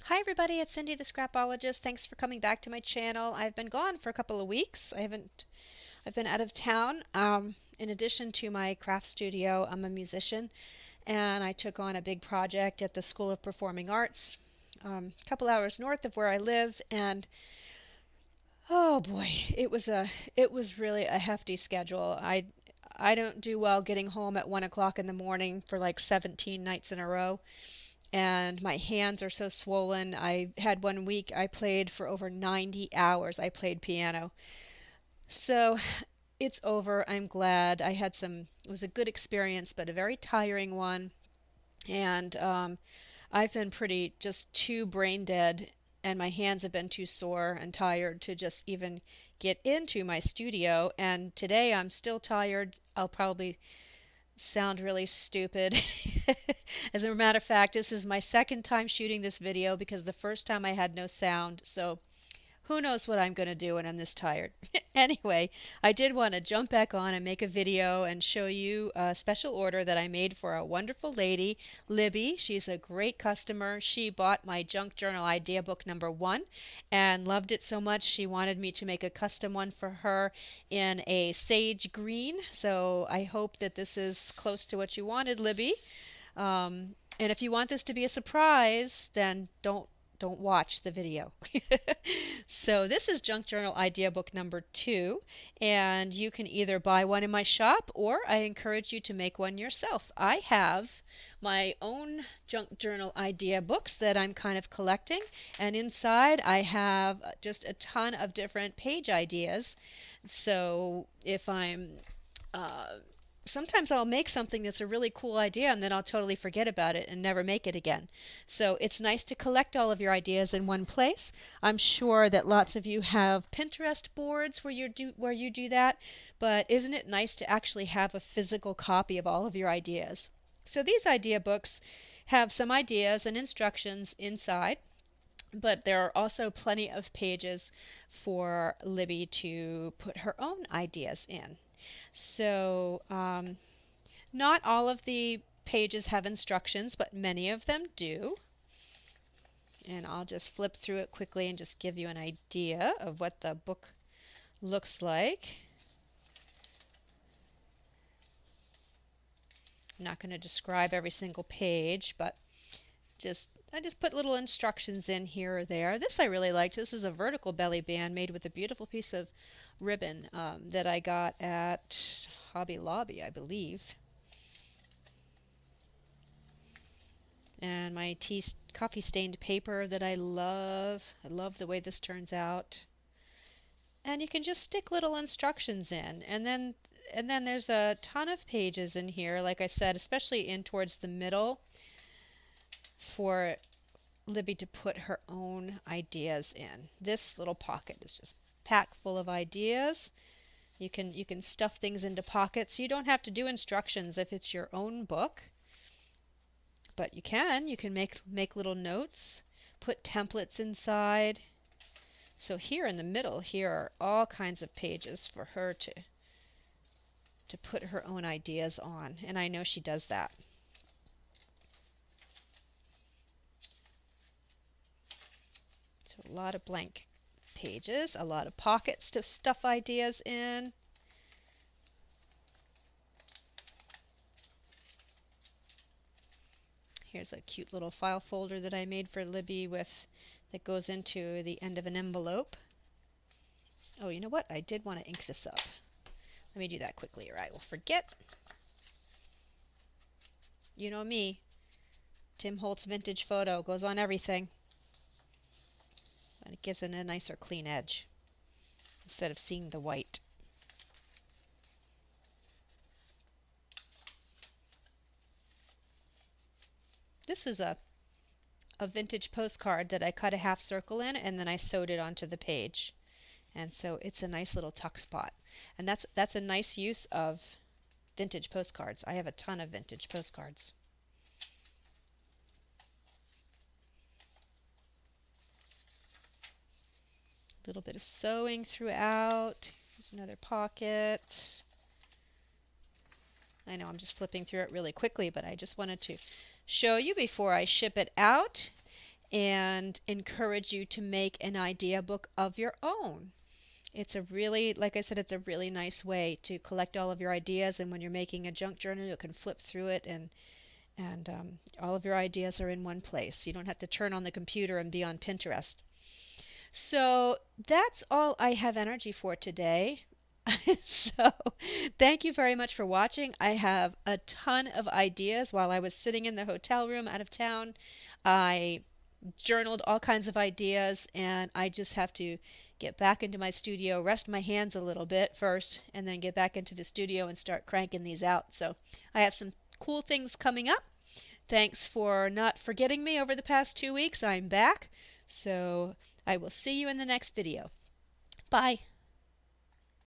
Hi everybody, it's Cindy the Scrapologist. Thanks for coming back to my channel. I've been gone for a couple of weeks. I've been out of town. In addition to my craft studio, I'm a musician and I took on a big project at the School of Performing Arts, a couple hours north of where I live, and oh boy, it was really a hefty schedule. I don't do well getting home at 1 o'clock in the morning for like 17 nights in a row, and my hands are so swollen. I had one week I played for over 90 hours. I played piano. So it's over. I'm glad. It was a good experience, but a very tiring one. And I've been pretty just too brain dead, and my hands have been too sore and tired to just even get into my studio. And today I'm still tired. I'll probably sound really stupid. As a matter of fact, this is my second time shooting this video because the first time I had no sound. So who knows what I'm going to do when I'm this tired. Anyway, I did want to jump back on and make a video and show you a special order that I made for a wonderful lady, Libby. She's a great customer. She bought my junk journal idea book #1 and loved it so much she wanted me to make a custom one for her in a sage green. So I hope that this is close to what you wanted, Libby. And if you want this to be a surprise, then don't watch the video. So this is Junk Journal Idea Book #2, and you can either buy one in my shop or I encourage you to make one yourself. I have my own junk journal idea books that I'm kind of collecting, and inside I have just a ton of different page ideas. So if I'm uh, sometimes I'll make something that's a really cool idea and then I'll totally forget about it and never make it again. So it's nice to collect all of your ideas in one place. I'm sure that lots of you have Pinterest boards where you do that, but isn't it nice to actually have a physical copy of all of your ideas? So these idea books have some ideas and instructions inside, but there are also plenty of pages for Libby to put her own ideas in. So, not all of the pages have instructions, but many of them do. And I'll just flip through it quickly and just give you an idea of what the book looks like. I'm not going to describe every single page, but I just put little instructions in here or there. This I really liked. This is a vertical belly band made with a beautiful piece of ribbon that I got at Hobby Lobby, I believe. And my coffee stained paper that I love. I love the way this turns out. And you can just stick little instructions in, and then there's a ton of pages in here, like I said, especially in towards the middle for Libby to put her own ideas in. This little pocket is just packed full of ideas. You can stuff things into pockets. You don't have to do instructions if it's your own book, but you can make little notes, put templates inside. So here in the middle, here are all kinds of pages for her to put her own ideas on, and I know she does that. So a lot of blank pages, a lot of pockets to stuff ideas in. Here's a cute little file folder that I made for Libby that goes into the end of an envelope. Oh, you know what? I did want to ink this up. Let me do that quickly or I will forget. You know me. Tim Holtz vintage photo goes on everything. And it gives it a nicer clean edge instead of seeing the white. This is a vintage postcard that I cut a half circle in and then I sewed it onto the page. And so it's a nice little tuck spot. And that's a nice use of vintage postcards. I have a ton of vintage postcards. A little bit of sewing throughout. Here's another pocket. I know I'm just flipping through it really quickly, but I just wanted to show you before I ship it out. and encourage you to make an idea book of your own. It's a really, like I said, it's a really nice way to collect all of your ideas. And when you're making a junk journal, you can flip through it, and all of your ideas are in one place. You don't have to turn on the computer and be on Pinterest. So that's all I have energy for today. So thank you very much for watching. I have a ton of ideas while I was sitting in the hotel room out of town. I journaled all kinds of ideas, and I just have to get back into my studio, rest my hands a little bit first, and then get back into the studio and start cranking these out. So I have some cool things coming up. Thanks for not forgetting me over the past 2 weeks. I'm back. So I will see you in the next video. Bye.